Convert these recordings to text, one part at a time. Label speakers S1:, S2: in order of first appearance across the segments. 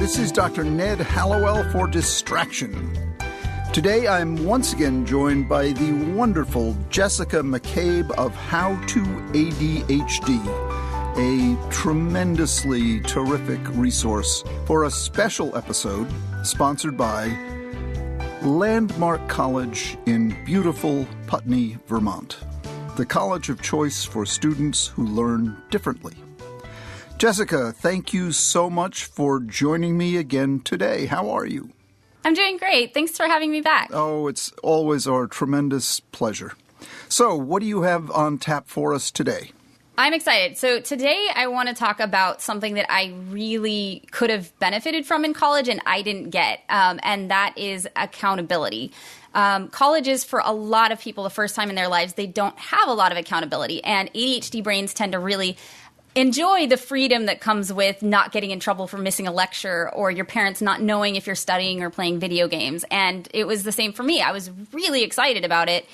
S1: This is Dr. Ned Hallowell for Distraction. Today I'm once again joined by the wonderful Jessica McCabe of How to ADHD, a tremendously terrific resource for a special episode sponsored by Landmark College in beautiful Putney, Vermont, the college of choice for students who learn differently. Jessica, thank you so much for joining me again today. How are you?
S2: I'm doing great. Thanks for having me back.
S1: Oh, it's always our tremendous pleasure. So, what do you have on tap for us today?
S2: I'm excited. So today I want to talk about something that I really could have benefited from in college and I didn't get, and that is accountability. College is, for a lot of people, the first time in their lives they don't have a lot of accountability, and ADHD brains tend to really enjoy the freedom that comes with not getting in trouble for missing a lecture or your parents not knowing if you're studying or playing video games. And it was the same for me. I was really excited about it.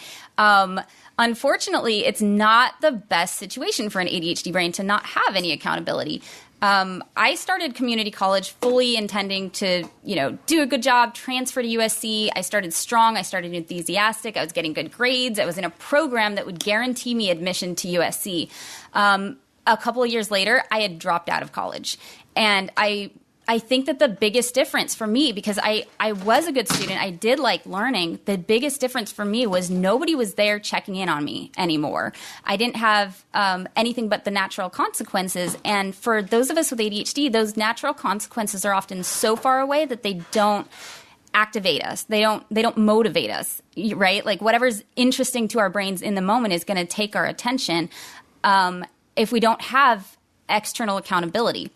S2: Unfortunately, it's not the best situation for an ADHD brain to not have any accountability. I started community college fully intending to, do a good job, transfer to USC. I started strong. I started enthusiastic. I was getting good grades. I was in a program that would guarantee me admission to USC. A couple of years later, I had dropped out of college. And I think that the biggest difference for me, because I was a good student, I did like learning, the biggest difference for me was nobody was there checking in on me anymore. I didn't have anything but the natural consequences. And for those of us with ADHD, those natural consequences are often so far away that they don't activate us. They don't motivate us, right? Like whatever's interesting to our brains in the moment is going to take our attention. If we don't have external accountability.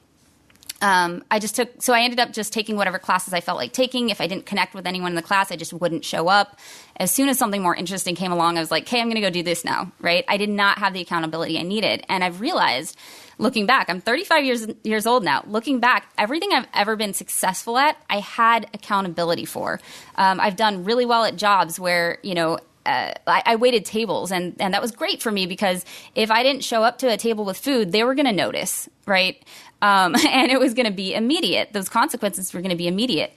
S2: I ended up just taking whatever classes I felt like taking. If I didn't connect with anyone in the class, I just wouldn't show up. As soon as something more interesting came along, I was like, hey, I'm going to go do this now, right? I did not have the accountability I needed. And I've realized, looking back, I'm 35 years old now. Looking back, everything I've ever been successful at, I had accountability for. I've done really well at jobs where, I waited tables, and that was great for me because if I didn't show up to a table with food, they were going to notice, right? And it was going to be immediate. Those consequences were going to be immediate.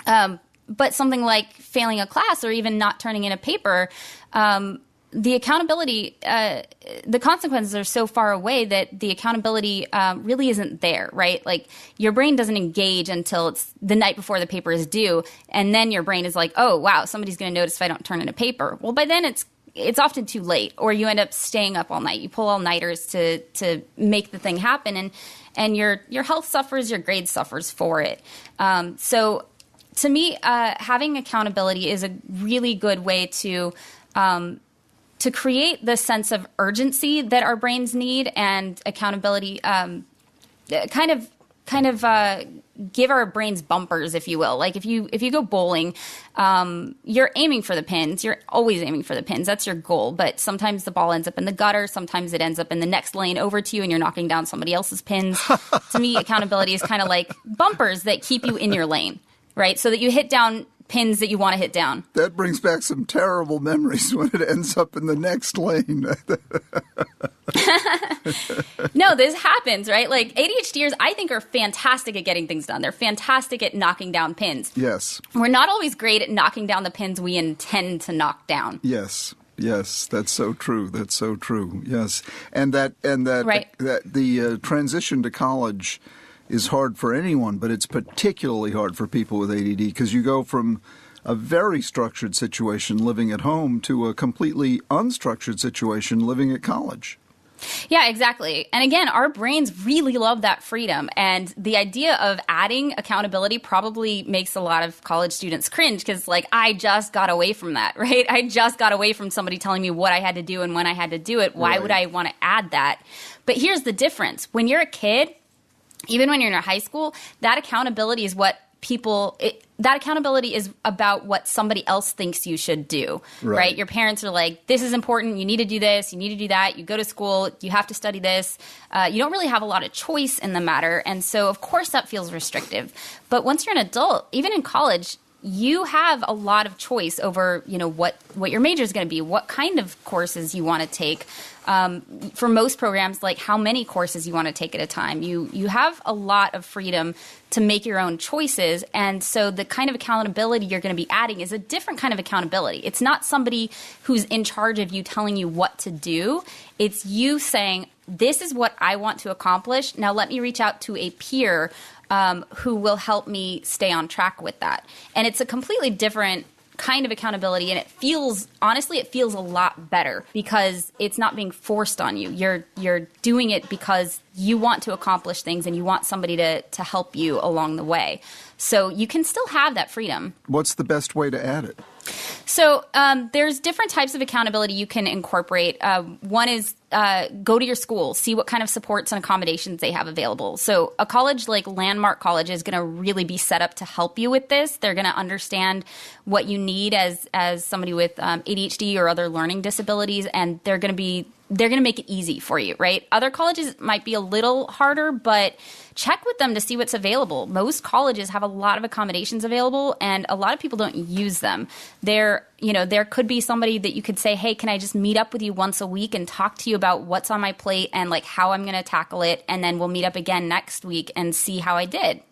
S2: But something like failing a class or even not turning in a paper, the accountability, the consequences are so far away that the accountability really isn't there, right? Like your brain doesn't engage until it's the night before the paper is due, and then your brain is like, oh, wow, somebody's going to notice if I don't turn in a paper. Well, by then it's often too late, or you end up staying up all night. You pull all-nighters to make the thing happen, and your health suffers, your grade suffers for it. So to me, having accountability is a really good way to create the sense of urgency that our brains need, and accountability kind of give our brains bumpers, if you will. Like if you go bowling, you're aiming for the pins. You're always aiming for the pins. That's your goal. But sometimes the ball ends up in the gutter. Sometimes it ends up in the next lane over to you, and you're knocking down somebody else's pins. To me, accountability is kind of like bumpers that keep you in your lane, right? So that you hit down pins that you want to hit down.
S1: That brings back some terrible memories when it ends up in the next lane.
S2: No, this happens, right? Like ADHDers, I think, are fantastic at getting things done. They're fantastic at knocking down pins.
S1: Yes.
S2: We're not always great at knocking down the pins we intend to knock down.
S1: Yes. Yes, that's so true. That's so true. Yes. And that
S2: right.
S1: the transition to college is hard for anyone, but it's particularly hard for people with ADD because you go from a very structured situation living at home to a completely unstructured situation living at college.
S2: Yeah, exactly. And again, our brains really love that freedom. And the idea of adding accountability probably makes a lot of college students cringe because, like, I just got away from that, right? I just got away from somebody telling me what I had to do and when I had to do it. Why would I want to add that? But here's the difference. When you're a kid, even when you're in high school, that accountability is what that accountability is about what somebody else thinks you should do, right? Your parents are like, this is important. You need to do this. You need to do that. You go to school. You have to study this. You don't really have a lot of choice in the matter. And so, of course, that feels restrictive. But once you're an adult, even in college, you have a lot of choice over, what your major is going to be, what kind of courses you want to take. For most programs, like how many courses you want to take at a time. You have a lot of freedom to make your own choices. And so the kind of accountability you're going to be adding is a different kind of accountability. It's not somebody who's in charge of you telling you what to do. It's you saying, this is what I want to accomplish. Now let me reach out to a peer who will help me stay on track with that. And it's a completely different kind of accountability, and it feels a lot better because it's not being forced on you. You're doing it because you want to accomplish things and you want somebody to help you along the way. So you can still have that freedom.
S1: What's the best way to add it?
S2: So there's different types of accountability you can incorporate. One is go to your school, see what kind of supports and accommodations they have available. So a college like Landmark College is going to really be set up to help you with this. They're going to understand what you need as somebody with ADHD or other learning disabilities, and they're going to make it easy for you, right? Other colleges might be a little harder, but check with them to see what's available. Most colleges have a lot of accommodations available, and a lot of people don't use them. There could be somebody that you could say, hey, can I just meet up with you once a week and talk to you about what's on my plate and like how I'm going to tackle it, and then we'll meet up again next week and see how I did.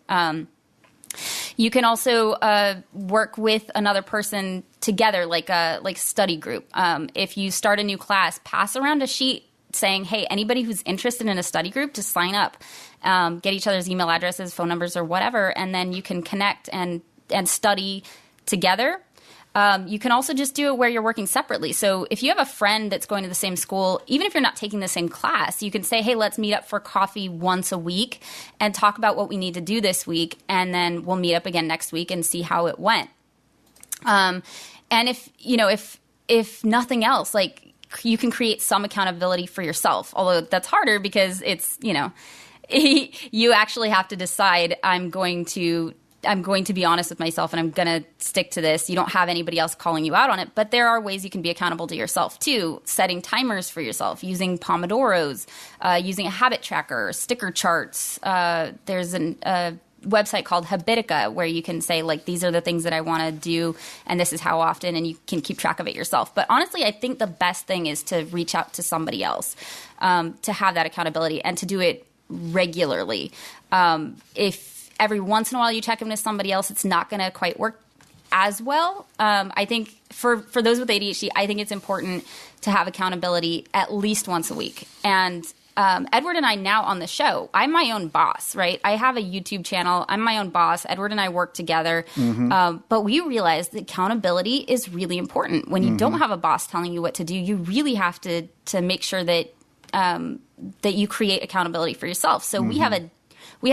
S2: You can also work with another person together, like study group. If you start a new class, pass around a sheet saying, hey, anybody who's interested in a study group, just sign up. Get each other's email addresses, phone numbers, or whatever, and then you can connect and study together. You can also just do it where you're working separately. So if you have a friend that's going to the same school, even if you're not taking the same class, you can say, hey, let's meet up for coffee once a week and talk about what we need to do this week. And then we'll meet up again next week and see how it went. And if nothing else, like you can create some accountability for yourself, although that's harder because it's, you actually have to decide I'm going to be honest with myself and I'm going to stick to this. You don't have anybody else calling you out on it, but there are ways you can be accountable to yourself too. Setting timers for yourself, using Pomodoros, using a habit tracker, sticker charts. There's a website called Habitca where you can say, like, these are the things that I want to do and this is how often, and you can keep track of it yourself. But honestly, I think the best thing is to reach out to somebody else to have that accountability and to do it regularly. If every once in a while you check in with somebody else, it's not going to quite work as well. I think for those with ADHD, I think it's important to have accountability at least once a week. And Edward and I now on the show, I'm my own boss, right? I have a YouTube channel. I'm my own boss. Edward and I work together. Mm-hmm. But we realize that accountability is really important. When you don't have a boss telling you what to do, you really have to make sure that that you create accountability for yourself. So we have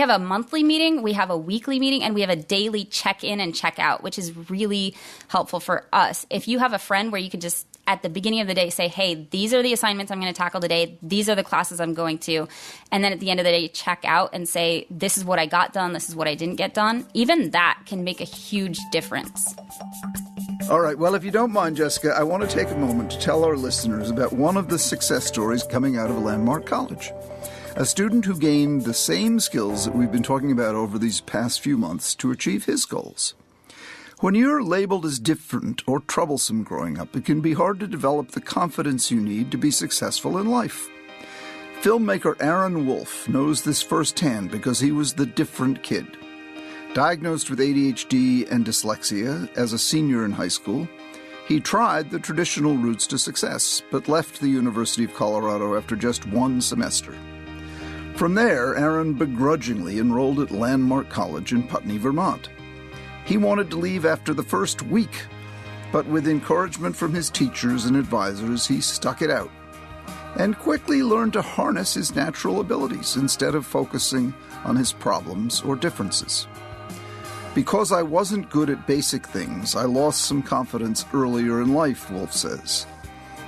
S2: a monthly meeting, we have a weekly meeting, and we have a daily check-in and check-out, which is really helpful for us. If you have a friend where you could just, at the beginning of the day, say, hey, these are the assignments I'm going to tackle today, these are the classes I'm going to, and then at the end of the day, check out and say, this is what I got done, this is what I didn't get done, even that can make a huge difference.
S1: All right. Well, if you don't mind, Jessica, I want to take a moment to tell our listeners about one of the success stories coming out of Landmark College. A student who gained the same skills that we've been talking about over these past few months to achieve his goals. When you're labeled as different or troublesome growing up, it can be hard to develop the confidence you need to be successful in life. Filmmaker Aaron Wolf knows this firsthand because he was the different kid. Diagnosed with ADHD and dyslexia as a senior in high school, he tried the traditional routes to success, but left the University of Colorado after just one semester. From there, Aaron begrudgingly enrolled at Landmark College in Putney, Vermont. He wanted to leave after the first week, but with encouragement from his teachers and advisors, he stuck it out and quickly learned to harness his natural abilities instead of focusing on his problems or differences. Because I wasn't good at basic things, I lost some confidence earlier in life, Wolf says.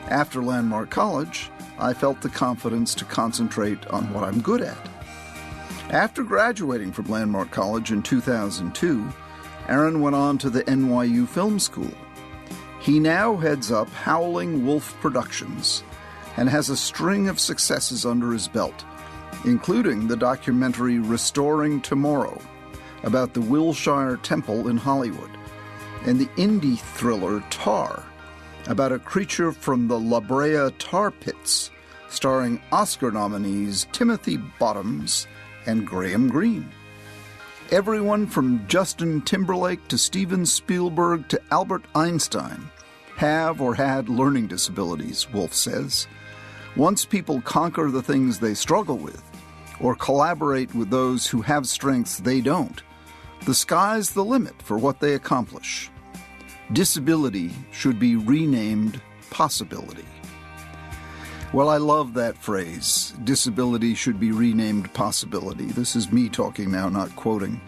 S1: After Landmark College, I felt the confidence to concentrate on what I'm good at. After graduating from Landmark College in 2002, Aaron went on to the NYU Film School. He now heads up Howling Wolf Productions and has a string of successes under his belt, including the documentary Restoring Tomorrow, about the Wilshire Temple in Hollywood, and the indie thriller Tar, about a creature from the La Brea tar pits starring Oscar nominees Timothy Bottoms and Graham Greene. Everyone from Justin Timberlake to Steven Spielberg to Albert Einstein have or had learning disabilities, Wolf says. Once people conquer the things they struggle with, or collaborate with those who have strengths they don't, the sky's the limit for what they accomplish. Disability should be renamed possibility. Well, I love that phrase. Disability should be renamed possibility. This is me talking now, not quoting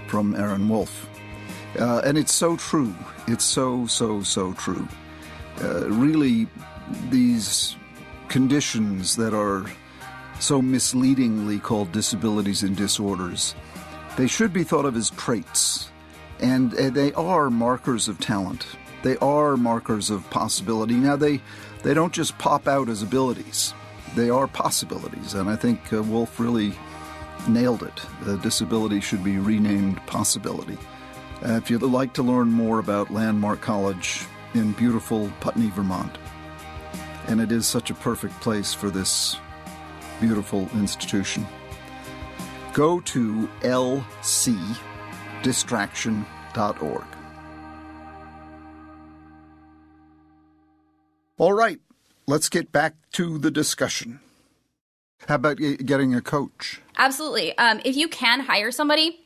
S1: from Aaron Wolf. And it's so true. It's so true. Really, these conditions that are so misleadingly called disabilities and disorders, they should be thought of as traits. And they are markers of talent. They are markers of possibility. Now, they don't just pop out as abilities. They are possibilities. And I think Wolf really nailed it. Disability should be renamed possibility. If you'd like to learn more about Landmark College in beautiful Putney, Vermont, and it is such a perfect place for this beautiful institution, go to lcdistraction.org. All right, let's get back to the discussion. How about getting a coach?
S2: Absolutely. If you can hire somebody,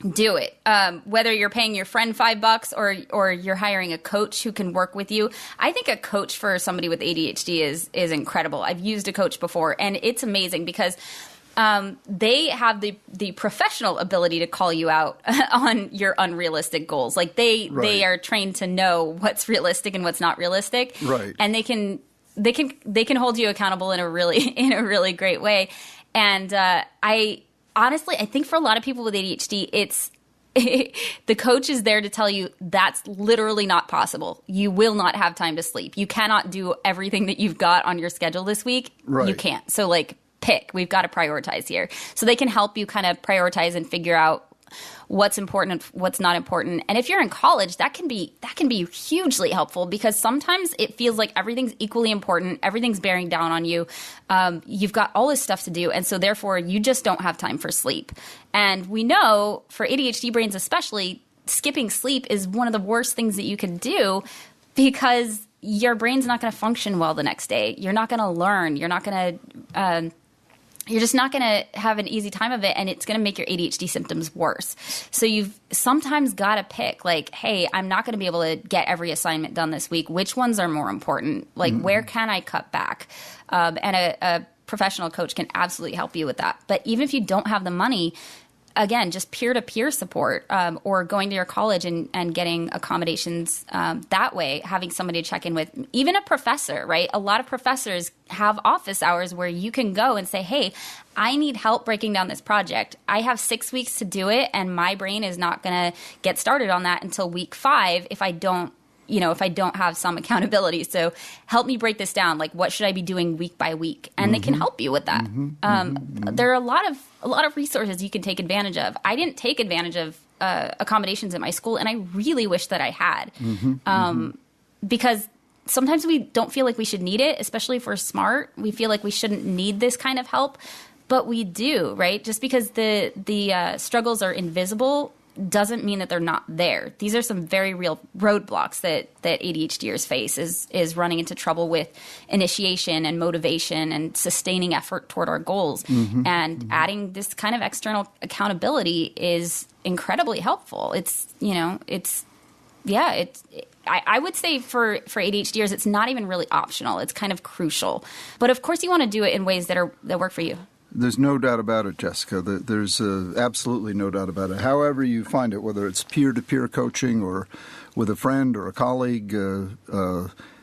S2: do it. Whether you're paying your friend $5 or you're hiring a coach who can work with you. I think a coach for somebody with ADHD is incredible. I've used a coach before, and it's amazing because they have the professional ability to call you out on your unrealistic goals. Like they are trained to know what's realistic and what's not realistic.
S1: Right.
S2: And they can hold you accountable in a really great way. And I think for a lot of people with ADHD, it's the coach is there to tell you that's literally not possible. You will not have time to sleep. You cannot do everything that you've got on your schedule this week.
S1: Right.
S2: You can't. So pick. We've got to prioritize here. So they can help you kind of prioritize and figure out what's important and what's not important. And if you're in college, that can be hugely helpful because sometimes it feels like everything's equally important. Everything's bearing down on you. You've got all this stuff to do. And so therefore you just don't have time for sleep. And we know for ADHD brains especially, skipping sleep is one of the worst things that you can do because your brain's not going to function well the next day. You're not going to learn. You're just not going to have an easy time of it, and it's going to make your ADHD symptoms worse. So you've sometimes got to pick, hey, I'm not going to be able to get every assignment done this week. Which ones are more important? Where can I cut back? And a professional coach can absolutely help you with that. But even if you don't have the money, again, just peer-to-peer support or going to your college and getting accommodations that way, having somebody to check in with. Even a professor, right? A lot of professors have office hours where you can go and say, hey, I need help breaking down this project. I have 6 weeks to do it, and my brain is not going to get started on that until week 5 if I don't have some accountability. So help me break this down. What should I be doing week by week? And they can help you with that. There are a lot of resources you can take advantage of. I didn't take advantage of accommodations at my school, and I really wish that I had. Because sometimes we don't feel like we should need it, especially if we're smart. We feel like we shouldn't need this kind of help, but we do, right? Just because the struggles are invisible doesn't mean that they're not there. These are some very real roadblocks that ADHDers face is running into trouble with initiation and motivation and sustaining effort toward our goals. And adding this kind of external accountability is incredibly helpful. I would say for ADHDers, it's not even really optional. It's kind of crucial. But of course you want to do it in ways that work for you.
S1: There's no doubt about it, Jessica. There's absolutely no doubt about it. However you find it, whether it's peer-to-peer coaching or with a friend or a colleague,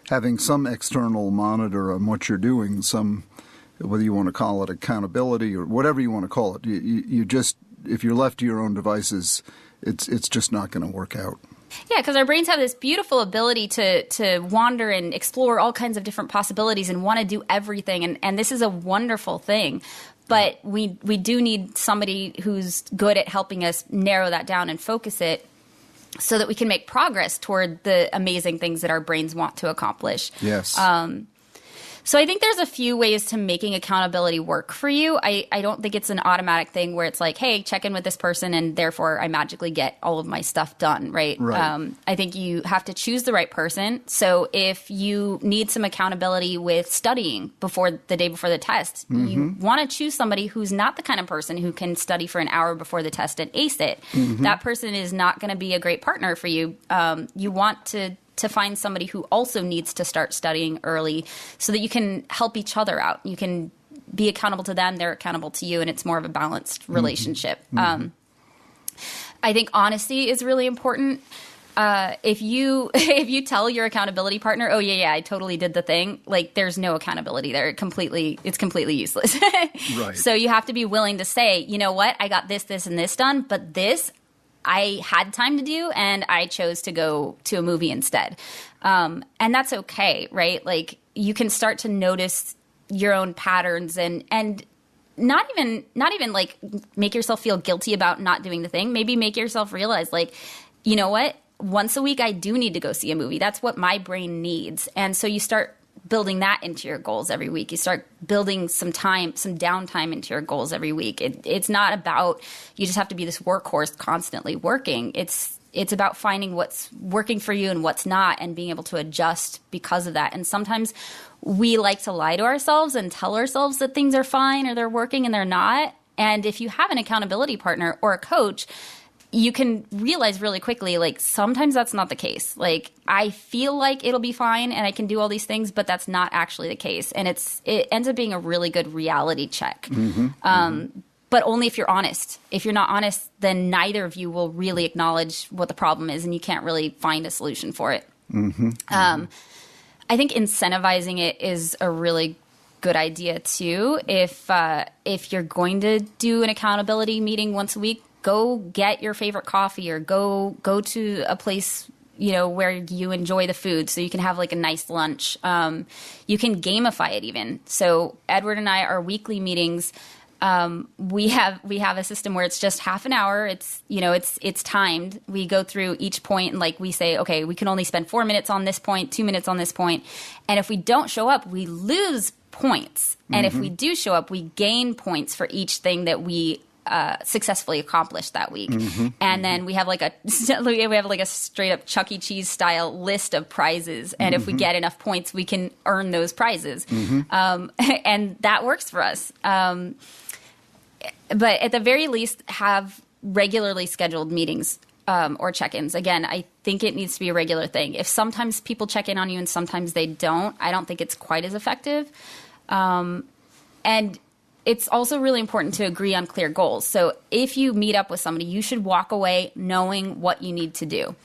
S1: having some external monitor on what you're doing, whether you want to call it accountability or whatever you want to call it, you just, if you're left to your own devices, it's just not going to work out.
S2: Yeah, because our brains have this beautiful ability to wander and explore all kinds of different possibilities and want to do everything. And this is a wonderful thing. But we do need somebody who's good at helping us narrow that down and focus it so that we can make progress toward the amazing things that our brains want to accomplish.
S1: Yes.
S2: So I think there's a few ways to making accountability work for you. I don't think it's an automatic thing where it's like, hey, check in with this person and therefore I magically get all of my stuff done, right? I think you have to choose the right person. So if you need some accountability with studying before the day before the test, you want to choose somebody who's not the kind of person who can study for an hour before the test and ace it. That person is not going to be a great partner for you. You want to find somebody who also needs to start studying early so that you can help each other out. You can be accountable to them, they're accountable to you, and it's more of a balanced relationship. I think honesty is really important. If you tell your accountability partner, oh yeah, I totally did the thing, like there's no accountability there. It's completely useless.
S1: Right.
S2: So you have to be willing to say, you know what, I got this, and this done, but this I had time to do, and I chose to go to a movie instead. And that's okay, right? Like you can start to notice your own patterns and not even like make yourself feel guilty about not doing the thing. Maybe make yourself realize like, you know what? Once a week I do need to go see a movie. That's what my brain needs. And so you start building that into your goals every week. You start building some downtime into your goals every week. It's not about you just have to be this workhorse constantly working. It's about finding what's working for you and what's not and being able to adjust because of that. And sometimes we like to lie to ourselves and tell ourselves that things are fine or they're working and they're not. And if you have an accountability partner or a coach, you can realize really quickly, like, sometimes that's not the case. Like, I feel like it'll be fine and I can do all these things, but that's not actually the case. And it ends up being a really good reality check. But only if you're honest. If you're not honest, then neither of you will really acknowledge what the problem is and you can't really find a solution for it. I think incentivizing it is a really good idea too. If you're going to do an accountability meeting once a week, go get your favorite coffee or go to a place, you know, where you enjoy the food so you can have like a nice lunch. You can gamify it even. So Edward and I, our weekly meetings, we have a system where it's just half an hour. It's, you know, it's timed. We go through each point and like we say, okay, we can only spend 4 minutes on this point, 2 minutes on this point. And if we don't show up, we lose points. And if we do show up, we gain points for each thing that we successfully accomplished that week. And then we have like a straight up Chuck E. Cheese style list of prizes. And if we get enough points, we can earn those prizes. And that works for us. But at the very least, have regularly scheduled meetings or check-ins. Again, I think it needs to be a regular thing. If sometimes people check in on you and sometimes they don't, I don't think it's quite as effective. And it's also really important to agree on clear goals. So if you meet up with somebody, you should walk away knowing what you need to do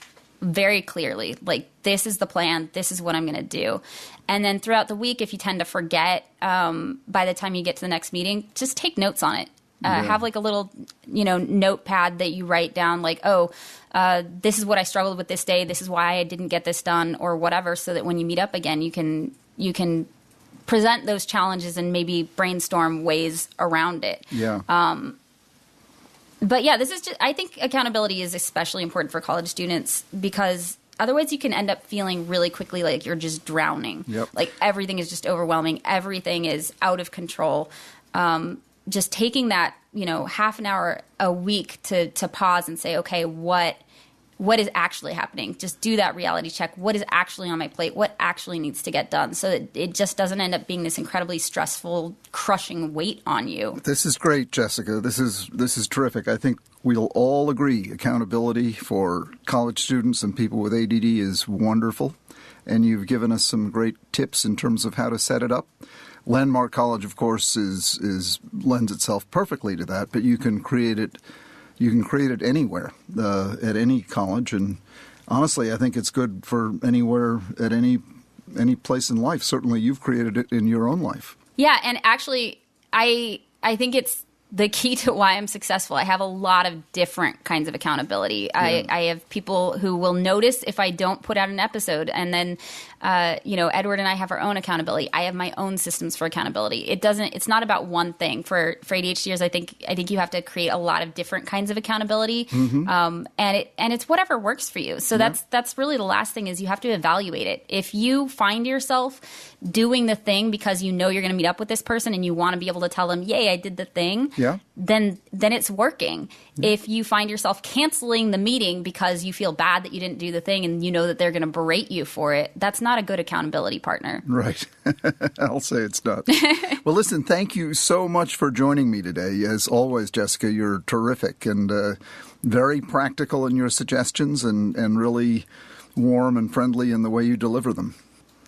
S2: very clearly. Like, this is the plan. This is what I'm going to do. And then throughout the week, if you tend to forget by the time you get to the next meeting, just take notes on it. Have like a little, you know, notepad that you write down like, this is what I struggled with this day. This is why I didn't get this done or whatever, so that when you meet up again, you can present those challenges and maybe brainstorm ways around it. But yeah, I think accountability is especially important for college students because otherwise you can end up feeling really quickly like you're just drowning. Like everything is just overwhelming. Everything is out of control. Just taking that, you know, half an hour a week to pause and say, okay, what is actually happening? Just do that reality check. What is actually on my plate? What actually needs to get done? So that it just doesn't end up being this incredibly stressful, crushing weight on you.
S1: This is great, Jessica. This is terrific. I think we'll all agree accountability for college students and people with ADD is wonderful. And you've given us some great tips in terms of how to set it up. Landmark College, of course, lends itself perfectly to that, but you can create it. You can create it anywhere, at any college, and honestly, I think it's good for anywhere, at any place in life. Certainly, you've created it in your own life.
S2: Yeah, and actually, I think it's the key to why I'm successful. I have a lot of different kinds of accountability. Yeah. I have people who will notice if I don't put out an episode, and then, Edward and I have our own accountability. I have my own systems for accountability. It's not about one thing. For ADHDers, I think you have to create a lot of different kinds of accountability, and it's whatever works for you. So that's really the last thing, is you have to evaluate it. If you find yourself doing the thing because you know you're going to meet up with this person and you want to be able to tell them, yay, I did the thing, then it's working. Yeah. If you find yourself canceling the meeting because you feel bad that you didn't do the thing and you know that they're going to berate you for it, that's not a good accountability partner.
S1: Right. I'll say it's not. Well, listen, thank you so much for joining me today. As always, Jessica, you're terrific and very practical in your suggestions and really warm and friendly in the way you deliver them.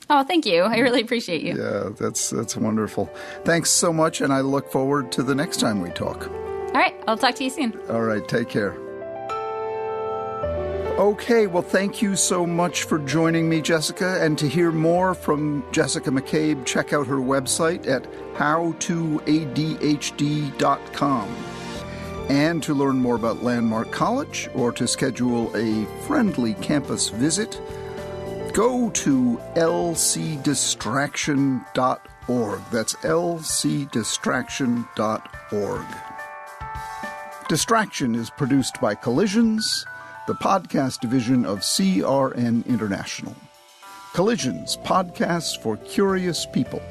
S2: Oh, thank you. I really appreciate you.
S1: Yeah, that's wonderful. Thanks so much, and I look forward to the next time we talk.
S2: All right. I'll talk to you soon.
S1: All right. Take care. Okay. Well, thank you so much for joining me, Jessica. And to hear more from Jessica McCabe, check out her website at howtoadhd.com. And to learn more about Landmark College or to schedule a friendly campus visit, go to lcdistraction.org. That's lcdistraction.org. Distraction is produced by Collisions, the podcast division of CRN International. Collisions, podcasts for curious people.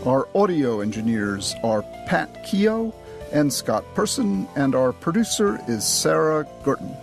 S1: Our audio engineers are Pat Keogh and Scott Person, and our producer is Sarah Gurton.